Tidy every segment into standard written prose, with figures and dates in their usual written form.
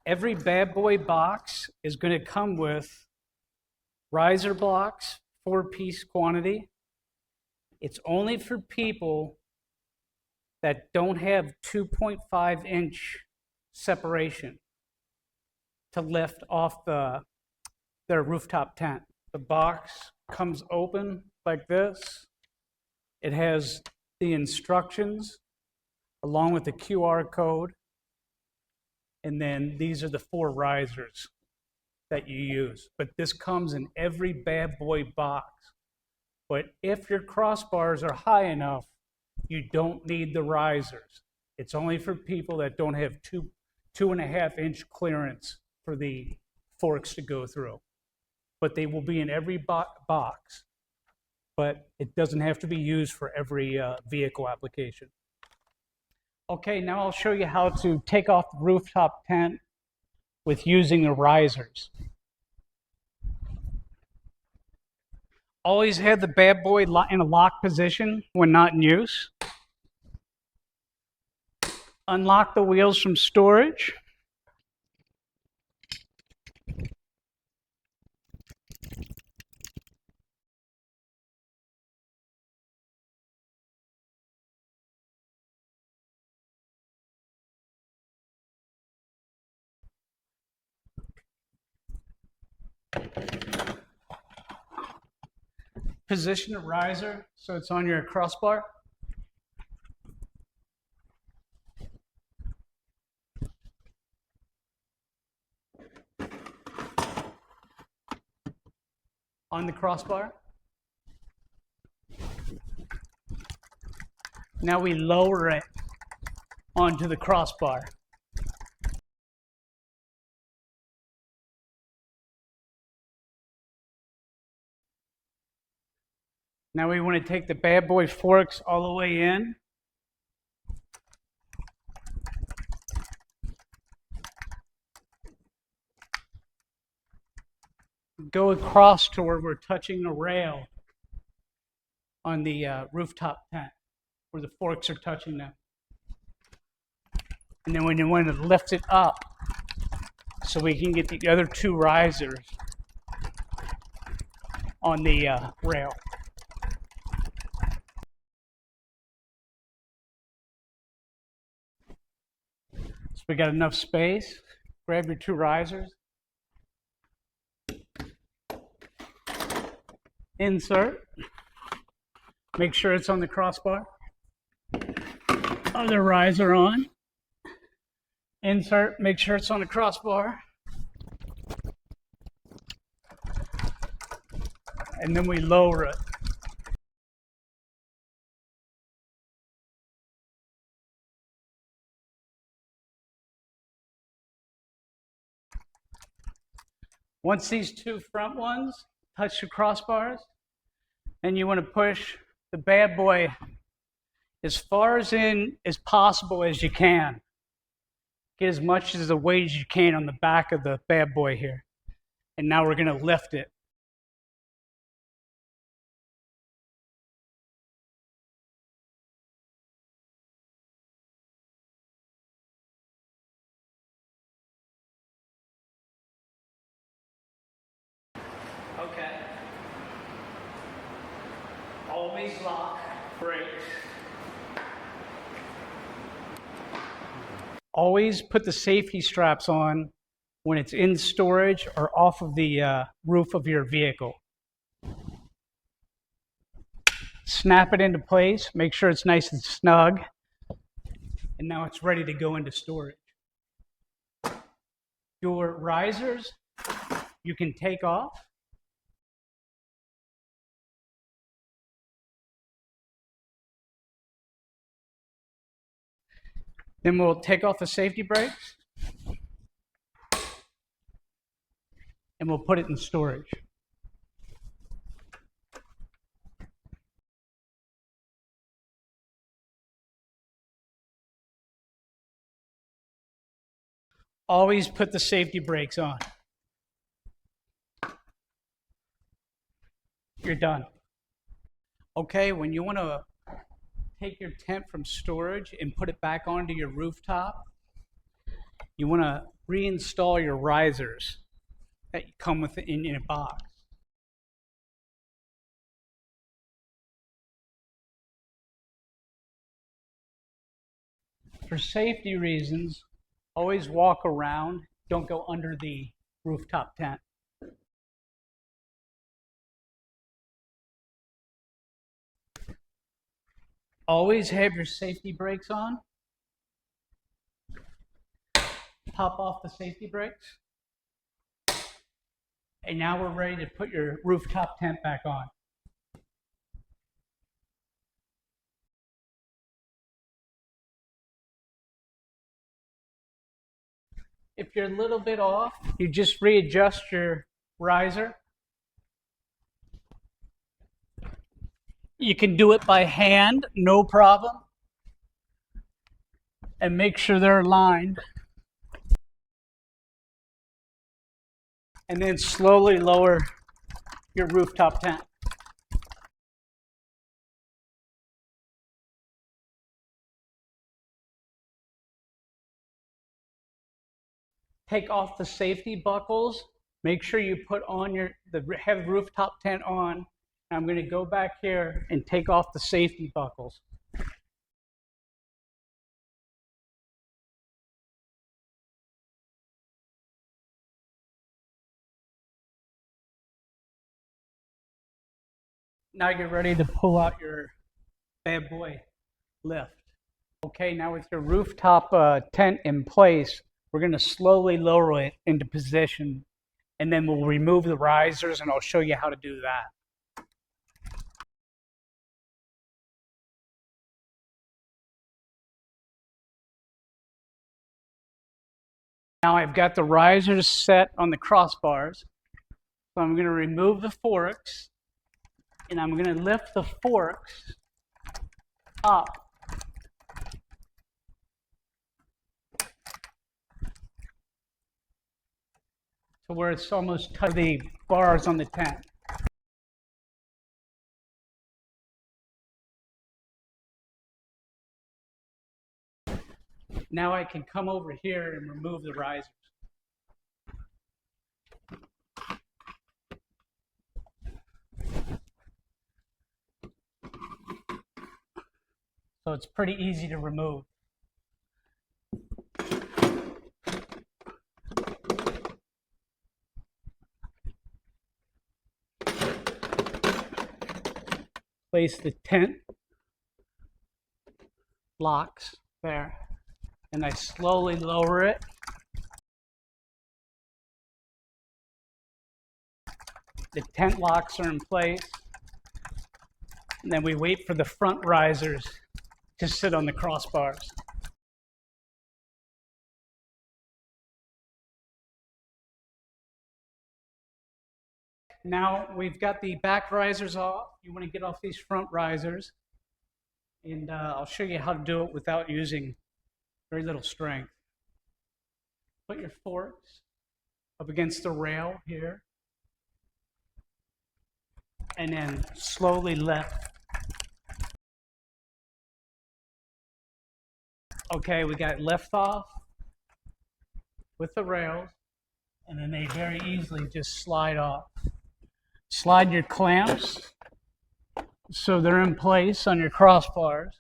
Every bad boy box is going to come with riser blocks, 4-piece quantity. It's only for people that don't have 2.5-inch separation to lift off their rooftop tent. The box comes open like this. It has the instructions along with the QR code. And then these are the 4 risers that you use. But this comes in every bad boy box. But if your crossbars are high enough, you don't need the risers. It's only for people that don't have 2.5-inch clearance for the forks to go through. But they will be in every box. But it doesn't have to be used for every vehicle application. Okay, now I'll show you how to take off the rooftop tent with using the risers. Always have the bad boy in a lock position when not in use. Unlock the wheels from storage. Position the riser so it's on your crossbar. On the crossbar. Now we lower it onto the crossbar. Now we want to take the bad boy forks all the way in. Go across to where we're touching the rail on the rooftop tent, where the forks are touching them. And then when you want to lift it up so we can get the other 2 risers on the rail. So we got enough space. Grab your 2 risers. Insert. Make sure it's on the crossbar. Other riser on. Insert. Make sure it's on the crossbar. And then we lower it. Once these 2 front ones touch the crossbars, and you want to push the bad boy as far in as possible as you can. Get as much as the weight as you can on the back of the bad boy here. And now we're going to lift it. Okay. Always lock brakes. Always put the safety straps on when it's in storage or off of the roof of your vehicle. Snap it into place, make sure it's nice and snug, and now it's ready to go into storage. Your risers, you can take off. Then we'll take off the safety brakes and we'll put it in storage. Always put the safety brakes on. You're done. Okay, when you want to take your tent from storage and put it back onto your rooftop, you want to reinstall your risers that come with in a box. For safety reasons, always walk around. Don't go under the rooftop tent. Always have your safety brakes on. Pop off the safety brakes. And now we're ready to put your rooftop tent back on. If you're a little bit off, you just readjust your riser. You can do it by hand, no problem. And make sure they're aligned. And then slowly lower your rooftop tent. Take off the safety buckles. Make sure you put on have the rooftop tent on. I'm going to go back here and take off the safety buckles. Now you're ready to pull out your bad boy lift. Okay, now with your rooftop tent in place, we're going to slowly lower it into position, and then we'll remove the risers, and I'll show you how to do that. Now I've got the risers set on the crossbars, so I'm going to remove the forks, and I'm going to lift the forks up to where it's almost touching the bars on the tent. Now I can come over here and remove the risers. So it's pretty easy to remove. Place the tent locks there, and I slowly lower it. The tent locks are in place, and then we wait for the front risers to sit on the crossbars. Now we've got the back risers off. You want to get off these front risers, and I'll show you how to do it without using very little strength. Put your forks up against the rail here, and then slowly lift. Okay, we got lift off with the rails, and then they very easily just slide off. Slide your clamps so they're in place on your crossbars.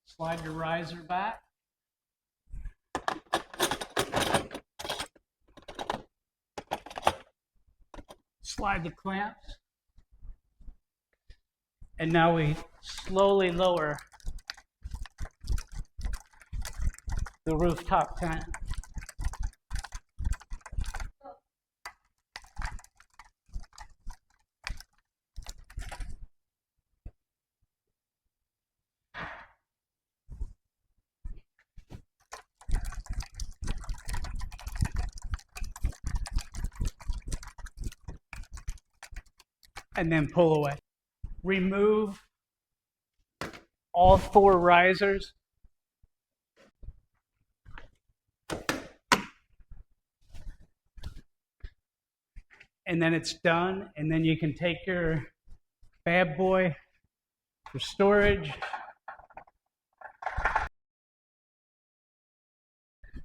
Slide your riser back. Slide the clamps. And now we slowly lower the rooftop tent. And then pull away. Remove all 4 risers. And then it's done, and then you can take your bad boy for storage.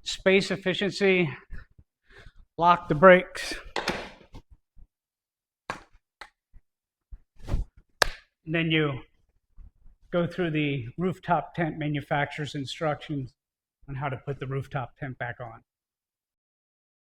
space efficiency, lock the brakes. And then you go through the rooftop tent manufacturer's instructions on how to put the rooftop tent back on.